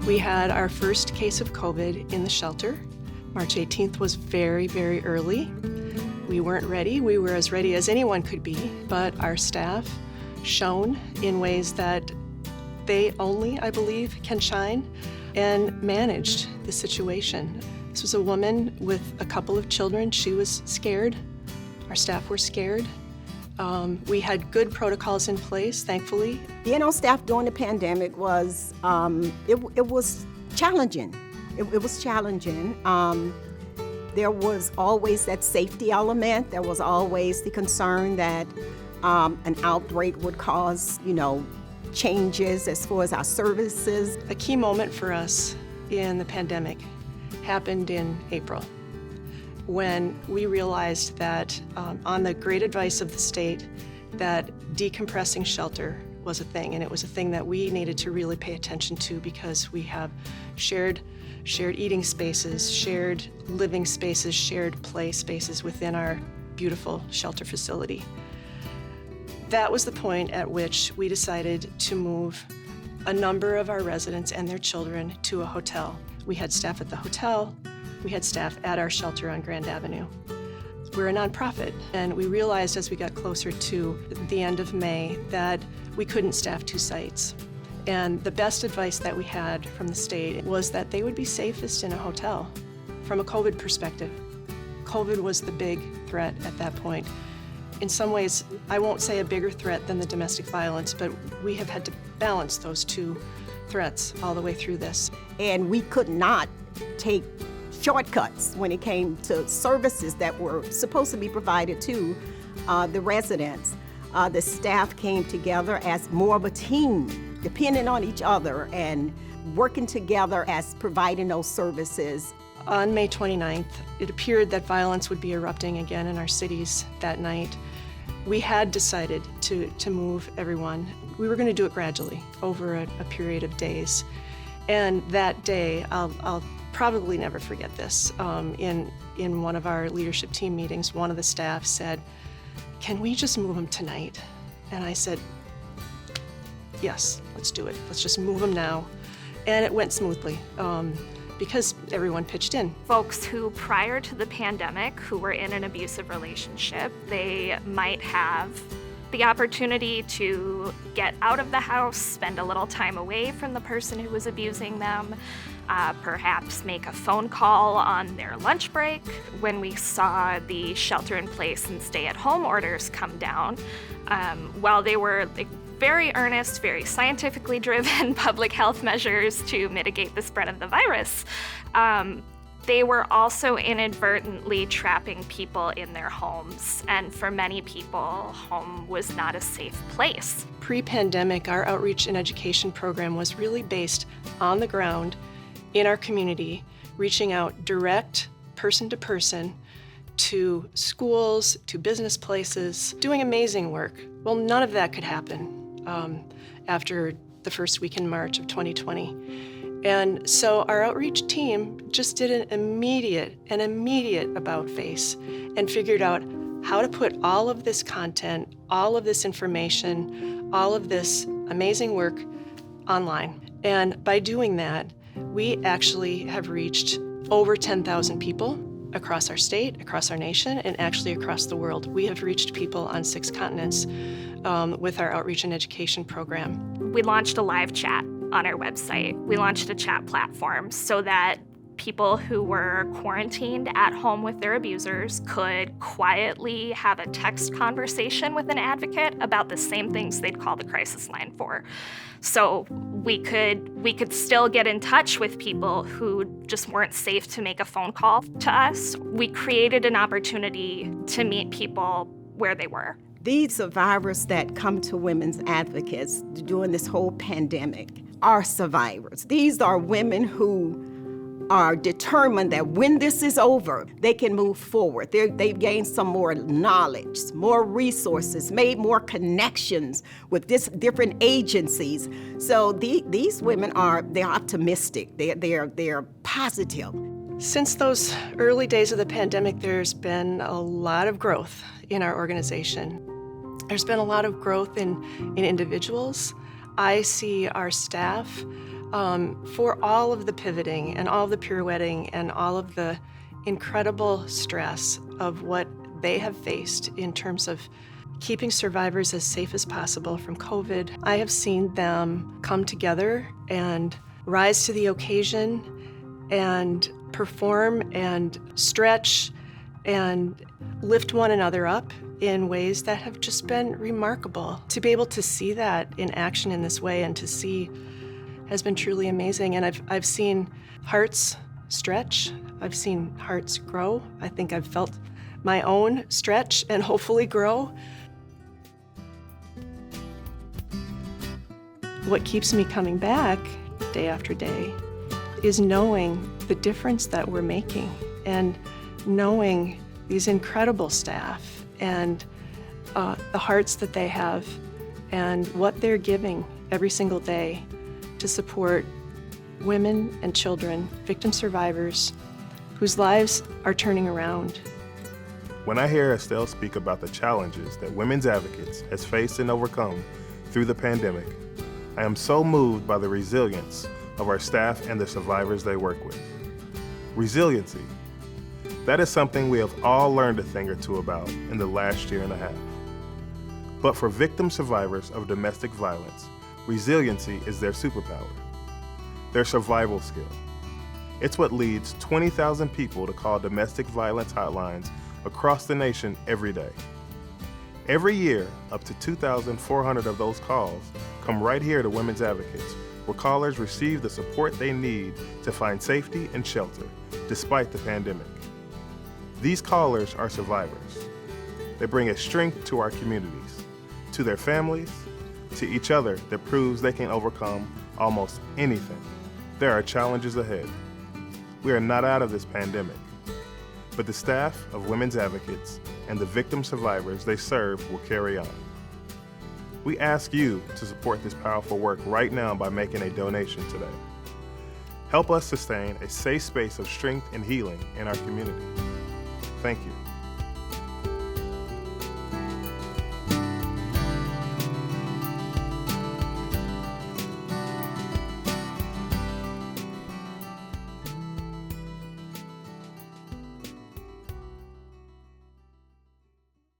We had our first case of COVID in the shelter. March 18th was very, very early. We weren't ready. We were as ready as anyone could be, but our staff shone in ways that they only, I believe, can shine, and managed the situation. This was a woman with a couple of children. She was scared. Our staff were scared. We had good protocols in place, thankfully. Being on staff during the pandemic was, it was challenging. It was challenging. There was always that safety element. There was always the concern that an outbreak would cause, changes as far as our services. A key moment for us in the pandemic happened in April, when we realized that, on the great advice of the state, that decompressing shelter was a thing, and it was a thing that we needed to really pay attention to because we have shared eating spaces, shared living spaces, shared play spaces within our beautiful shelter facility. That was the point at which we decided to move a number of our residents and their children to a hotel. We had staff at the hotel, we had staff at our shelter on Grand Avenue. We're a nonprofit, and we realized as we got closer to the end of May that we couldn't staff two sites. And the best advice that we had from the state was that they would be safest in a hotel from a COVID perspective. COVID was the big threat at that point. In some ways, I won't say a bigger threat than the domestic violence, but we have had to balance those two threats all the way through this. And we could not take shortcuts when it came to services that were supposed to be provided to the residents. The staff came together as more of a team, depending on each other and working together as providing those services. On May 29th, it appeared that violence would be erupting again in our cities that night. We had decided to move everyone. We were going to do it gradually over a period of days. And that day, I'll probably never forget this. In one of our leadership team meetings, one of the staff said, "Can we just move them tonight?" And I said, "Yes, let's do it. Let's just move them now." And it went smoothly because everyone pitched in. Folks who, prior to the pandemic, who were in an abusive relationship, they might have the opportunity to get out of the house, spend a little time away from the person who was abusing them, perhaps make a phone call on their lunch break. When we saw the shelter-in-place and stay-at-home orders come down, while they were very earnest, very scientifically driven public health measures to mitigate the spread of the virus, they were also inadvertently trapping people in their homes. And for many people, home was not a safe place. Pre-pandemic, our outreach and education program was really based on the ground in our community, reaching out direct, person to person, to schools, to business places, doing amazing work. Well, none of that could happen after the first week in March of 2020. And so our outreach team just did an immediate about face and figured out how to put all of this content, all of this information, all of this amazing work online. And by doing that, we actually have reached over 10,000 people across our state, across our nation, and actually across the world. We have reached people on 6 continents with our outreach and education program. We launched a live chat on our website. We launched a chat platform so that people who were quarantined at home with their abusers could quietly have a text conversation with an advocate about the same things they'd call the crisis line for. So we could still get in touch with people who just weren't safe to make a phone call to us. We created an opportunity to meet people where they were. These survivors that come to women's advocates during this whole pandemic are survivors. These are women who are determined that when this is over, they can move forward. They've gained some more knowledge, more resources, made more connections with different agencies. So these women they're optimistic. They're positive. Since those early days of the pandemic, there's been a lot of growth in our organization. There's been a lot of growth in individuals. I see our staff for all of the pivoting and all of the pirouetting and all of the incredible stress of what they have faced in terms of keeping survivors as safe as possible from COVID. I have seen them come together and rise to the occasion and perform and stretch and lift one another up in ways that have just been remarkable. To be able to see that in action in this way and to see has been truly amazing. And I've seen hearts stretch. I've seen hearts grow. I think I've felt my own stretch and hopefully grow. What keeps me coming back day after day is knowing the difference that we're making and knowing these incredible staff and the hearts that they have and what they're giving every single day to support women and children, victim survivors, whose lives are turning around. When I hear Estelle speak about the challenges that women's advocates has faced and overcome through the pandemic, I am so moved by the resilience of our staff and the survivors they work with. Resiliency. That is something we have all learned a thing or two about in the last year and a half. But for victim survivors of domestic violence, resiliency is their superpower, their survival skill. It's what leads 20,000 people to call domestic violence hotlines across the nation every day. Every year, up to 2,400 of those calls come right here to Women's Advocates, where callers receive the support they need to find safety and shelter, despite the pandemic. These callers are survivors. They bring a strength to our communities, to their families, to each other that proves they can overcome almost anything. There are challenges ahead. We are not out of this pandemic, but the staff of Women's Advocates and the victim survivors they serve will carry on. We ask you to support this powerful work right now by making a donation today. Help us sustain a safe space of strength and healing in our community. Thank you.